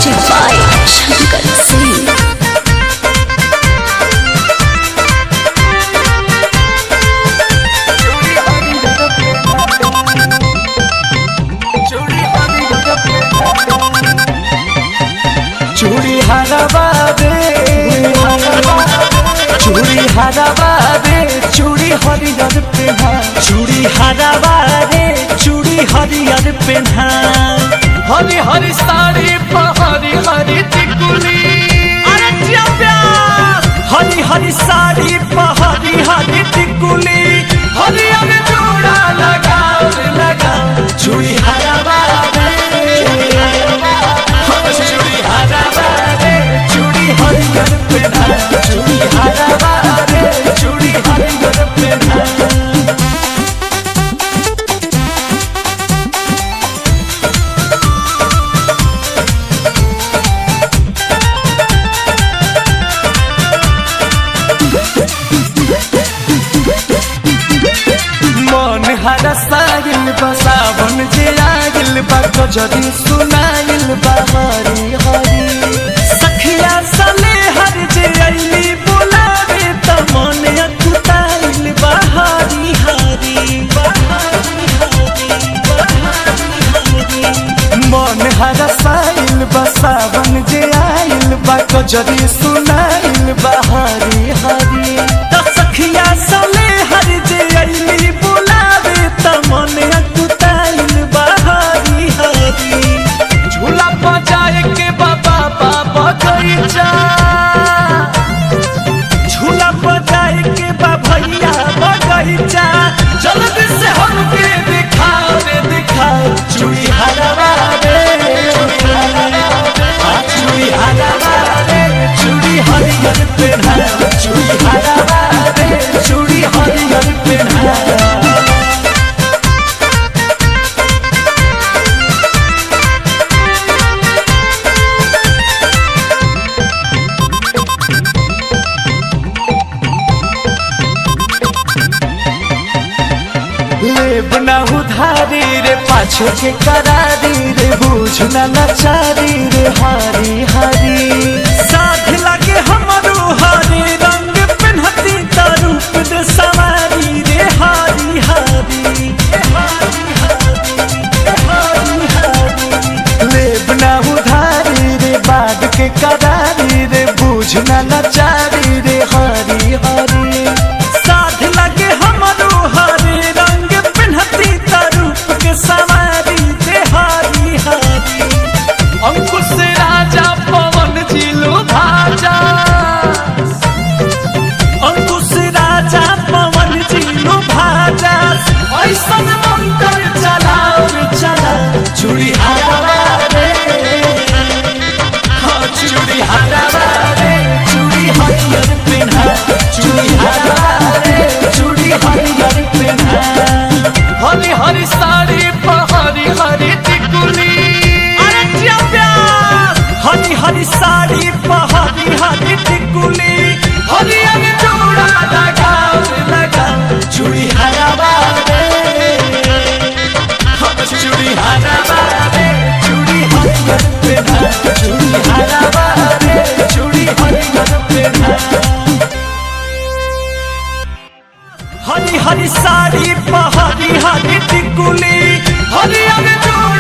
Music by Shankar Singh. चूड़ी हरवा दे चूड़ी हरवा दे चूड़ी हरियर पेन्हा चूड़ी हरवा दे चूड़ी हरियर पेन्हा हरी हरी साड़ी पर हरी हरी टिकुली अरे जिया प्यार हरी हरी साड़ी पर हरी हरी टिकुली हरी हरी जोड़ा लगा लगा चूड़ी हरवा दे चूड़ी हरवा दे चूड़ी हरियर पेन्हा चूड़ी हरवा दे चूड़ी हरियर पेन्हा मन हरसाइल बा सावन जे आइल बा गजरी सुनाइल बा हरी हरी सखिया सले हर जे अइली बोलावे त मन अकुताइल बा हरी हरी मन हरसाइल बा सावन जे आइल बा गजरी सुनाइल बा हरी हरी त सखिया सले हर जे अइली बोलावे त मन अकुताइल बा हरी हरी झूला बजाए के बाबा बाबा गईचा झूला बजाए के बा भैया बगईचा जल्दी से हमके दिखाओ रे दिखाओ चूड़ी हरवा दे चूड़ी हरवा दे चूड़ी हरियर पेन्हा चूड़ी हरवा दे चूड़ी हरियर पेन्हा लेब ना उधारी रे पाछे के करारी रे बुझ ना लाचारी रे हारी हारी साथ लगे हमरो हरे रंग पेन्हती त रूप दे सवारी रे हारी हारी लेब ना उधारी रे बाग के करारी रे बुझ ना लाचारी रे हारी हारी साथ लगे हमरो हरे रंग पेन्हती त रूप के सवारी रे हारी हारी अंकुश राजा पवन जिलो भाजा अंकुश राजा पवन जिलो भाजा ऐसन मंत्र चलाओ रे चला चूड़ी हरवा दे हाँ चूड़ी हरवा दे चूड़ी हरियर पेन्हा चूड़ी हरवा दे चूड़ी हरियर पेन्हा हरी हरी साड़ी पर हरी हरी टिकुली अरे जिया प्यार हरी हरी साड़ी पर हरी हरी टिकुली हरी हरी जोड़ा लगा लगा चूड़ी हरवा दे चूड़ी हरवा दे चूड़ी हरियर पेन्हा चूड़ी हरवा दे चूड़ी हरियर पेन्हा हरी हरी साड़ी पर हरी हरी टिकुली हरी हरी जोड़ा